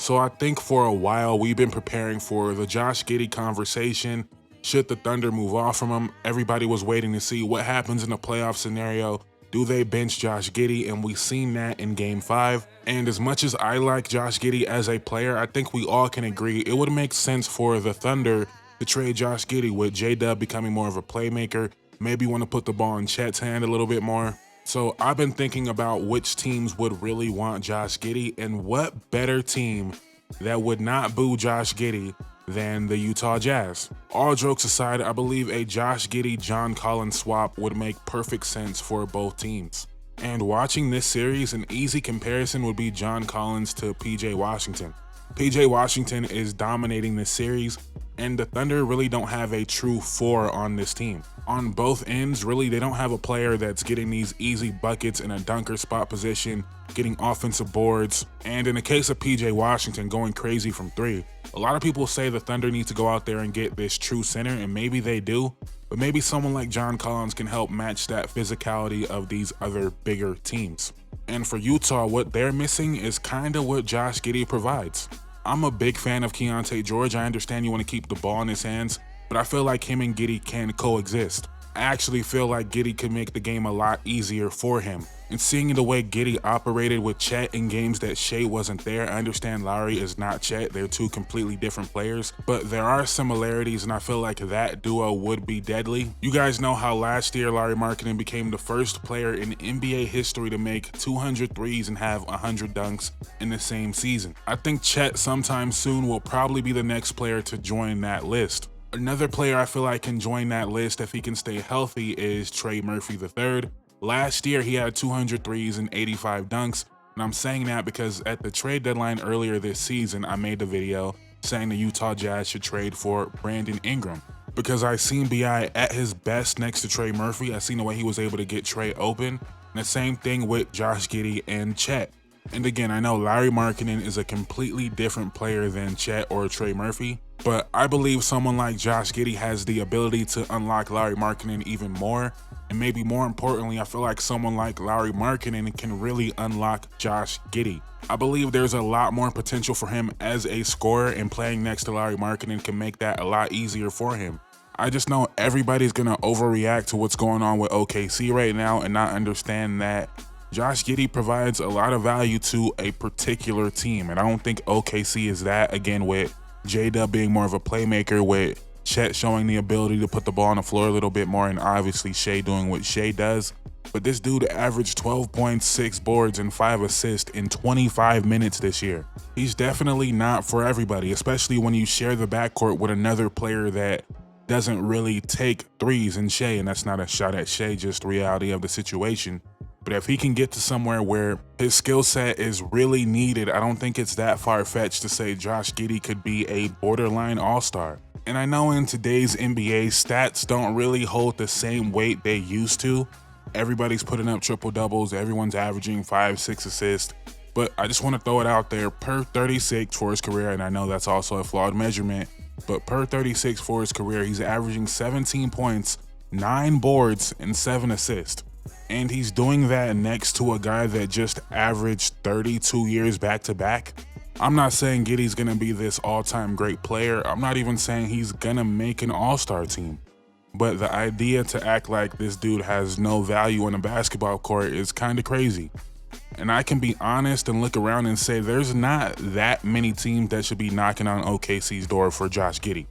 So I think for a while we've been preparing for the Josh Giddey conversation. Should the Thunder move off from him? Everybody was waiting to see what happens in a playoff scenario. Do they bench Josh Giddey? And we've seen that in Game 5. And as much as I like Josh Giddey as a player, I think we all can agree it would make sense for the Thunder to trade Josh Giddey, with J-Dub becoming more of a playmaker. Maybe want to put the ball in Chet's hand a little bit more. So I've been thinking about which teams would really want Josh Giddey, and what better team that would not boo Josh Giddey than the Utah Jazz. All jokes aside, I believe a Josh Giddey-John Collins swap would make perfect sense for both teams. And watching this series, an easy comparison would be John Collins to PJ Washington. PJ Washington is dominating this series, and the Thunder really don't have a true 4 on this team. On both ends, really, they don't have a player that's getting these easy buckets in a dunker spot position, getting offensive boards, and in the case of PJ Washington, going crazy from 3. A lot of people say the Thunder need to go out there and get this true center, and maybe they do, but maybe someone like John Collins can help match that physicality of these other bigger teams. And for Utah, what they're missing is kind of what Josh Giddey provides. I'm a big fan of Keontae George. I understand you want to keep the ball in his hands, but I feel like him and Giddey can coexist. I actually feel like Giddey could make the game a lot easier for him. And seeing the way Giddey operated with Chet in games that Shai wasn't there, I understand Lauri is not Chet, they're two completely different players, but there are similarities, and I feel like that duo would be deadly. You guys know how last year Lauri Markkanen became the first player in NBA history to make 200 threes and have 100 dunks in the same season. I think Chet sometime soon will probably be the next player to join that list. Another player I feel like can join that list if he can stay healthy is Trey Murphy III. Last year, he had 200 threes and 85 dunks, and I'm saying that because at the trade deadline earlier this season, I made a video saying the Utah Jazz should trade for Brandon Ingram, because I seen B.I. at his best next to Trey Murphy. I seen the way he was able to get Trey open, and the same thing with Josh Giddey and Chet. And again, I know Lauri Markkanen is a completely different player than Chet or Trey Murphy, but I believe someone like Josh Giddey has the ability to unlock Lauri Markkanen even more. And maybe more importantly, I feel like someone like Lauri Markkanen can really unlock Josh Giddey. I believe there's a lot more potential for him as a scorer, and playing next to Lauri Markkanen can make that a lot easier for him. I just know everybody's going to overreact to what's going on with OKC right now and not understand that Josh Giddey provides a lot of value to a particular team. And I don't think OKC is that, again, with J-Dub being more of a playmaker, with Chet showing the ability to put the ball on the floor a little bit more, and obviously Shai doing what Shai does. But this dude averaged 12.6 boards and 5 assists in 25 minutes this year. He's definitely not for everybody, especially when you share the backcourt with another player that doesn't really take threes in Shai, and that's not a shot at Shai, just reality of the situation. But if he can get to somewhere where his skill set is really needed, I don't think it's that far-fetched to say Josh Giddey could be a borderline all-star. And I know in today's NBA, stats don't really hold the same weight they used to. Everybody's putting up triple-doubles, everyone's averaging 5-6 assists. But I just want to throw it out there, per 36 for his career, and I know that's also a flawed measurement, but per 36 for his career, he's averaging 17 points, 9 boards, and 7 assists. And he's doing that next to a guy that just averaged 32 years back-to-back. I'm not saying Giddey's gonna be this all-time great player. I'm not even saying he's gonna make an all-star team. But the idea to act like this dude has no value on a basketball court is kind of crazy. And I can be honest and look around and say there's not that many teams that should be knocking on OKC's door for Josh Giddey.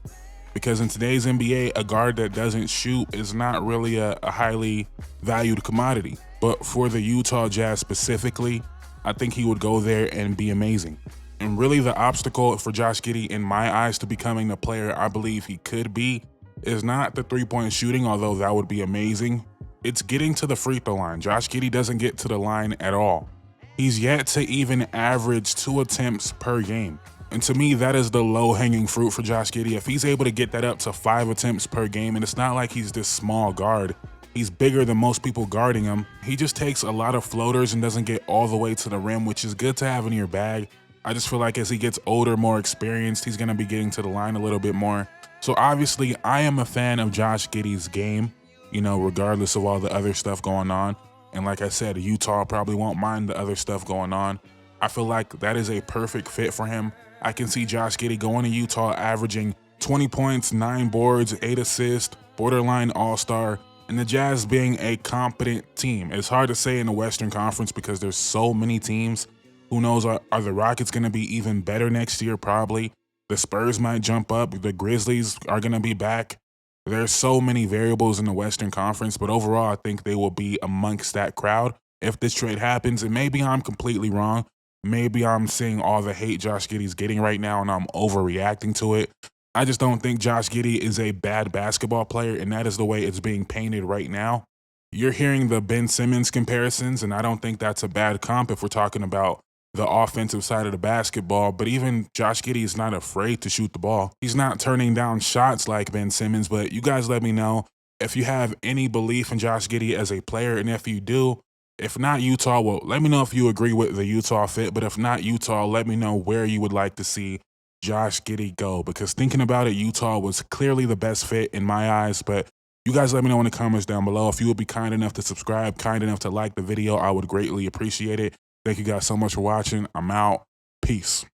Because in today's NBA, a guard that doesn't shoot is not really a highly valued commodity. But for the Utah Jazz specifically, I think he would go there and be amazing. And really the obstacle for Josh Giddey, in my eyes, to becoming the player I believe he could be is not the three-point shooting, although that would be amazing. It's getting to the free throw line. Josh Giddey doesn't get to the line at all. He's yet to even average 2 attempts per game. And to me, that is the low-hanging fruit for Josh Giddey. If he's able to get that up to 5 attempts per game, and it's not like he's this small guard, he's bigger than most people guarding him. He just takes a lot of floaters and doesn't get all the way to the rim, which is good to have in your bag. I just feel like as he gets older, more experienced, he's going to be getting to the line a little bit more. So obviously, I am a fan of Josh Giddey's game, you know, regardless of all the other stuff going on. And like I said, Utah probably won't mind the other stuff going on. I feel like that is a perfect fit for him. I can see Josh Giddey going to Utah averaging 20 points, 9 boards, 8 assists, borderline all-star, and the Jazz being a competent team. It's hard to say in the Western Conference because there's so many teams. Who knows, are the Rockets going to be even better next year? Probably. The Spurs might jump up. The Grizzlies are going to be back. There's so many variables in the Western Conference, but overall, I think they will be amongst that crowd if this trade happens. And maybe I'm completely wrong. Maybe I'm seeing all the hate Josh Giddey's getting right now and I'm overreacting to it. I just don't think Josh Giddey is a bad basketball player, and that is the way it's being painted right now. You're hearing the Ben Simmons comparisons, and I don't think that's a bad comp if we're talking about the offensive side of the basketball, but even Josh Giddey is not afraid to shoot the ball. He's not turning down shots like Ben Simmons, but you guys let me know if you have any belief in Josh Giddey as a player, and if you do, if not Utah, well, let me know if you agree with the Utah fit, but if not Utah, let me know where you would like to see Josh Giddey go, because thinking about it, Utah was clearly the best fit in my eyes, but you guys let me know in the comments down below. If you would be kind enough to subscribe, kind enough to like the video, I would greatly appreciate it. Thank you guys so much for watching. I'm out. Peace.